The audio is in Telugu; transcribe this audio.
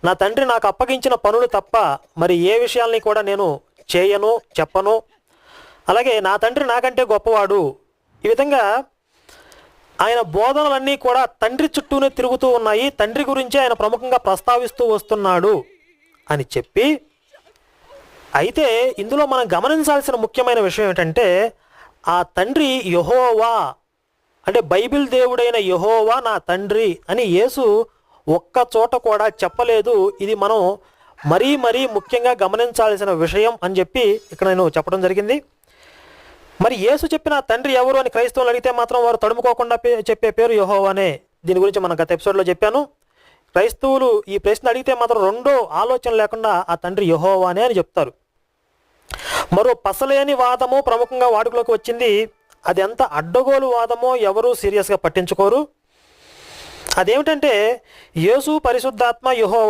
నా తండ్రి నాకు అప్పగించిన పనులు తప్ప మరి ఏ విషయాల్ని కూడా నేను చేయను, చెప్పను. అలాగే నా తండ్రి నాకంటే గొప్పవాడు. ఈ విధంగా ఆయన బోధనలన్నీ కూడా తండ్రి చుట్టూనే తిరుగుతూ ఉన్నాయి. తండ్రి గురించి ఆయన ప్రముఖంగా ప్రస్తావిస్తూ వస్తున్నాడు అని చెప్పి, అయితే ఇందులో మనం గమనించాల్సిన ముఖ్యమైన విషయం ఏంటంటే, ఆ తండ్రి యెహోవా, అంటే బైబిల్ దేవుడైన యెహోవా నా తండ్రి అని యేసు ఒక్క చోట కూడా చెప్పలేదు. ఇది మనం మరీ ముఖ్యంగా గమనించాల్సిన విషయం అని చెప్పి ఇక్కడ నేను చెప్పడం జరిగింది. మరి యేసు చెప్పిన తండ్రి ఎవరు అని క్రైస్తవులు అడిగితే మాత్రం వారు తడుముకోకుండా చెప్పే పేరు యెహోవానే. దీని గురించి మనం గత ఎపిసోడ్లో చెప్పాను. క్రైస్తవులు ఈ ప్రశ్న అడిగితే మాత్రం రెండో ఆలోచన లేకుండా ఆ తండ్రి యెహోవానే అని చెప్తారు. మరో పసలేని వాదము ప్రముఖంగా వాడుకలోకి వచ్చింది. అది ఎంత అడ్డగోలు వాదమో ఎవరు సీరియస్గా పట్టించుకోరు. అదేమిటంటే యేసు పరిశుద్ధాత్మ యెహోవా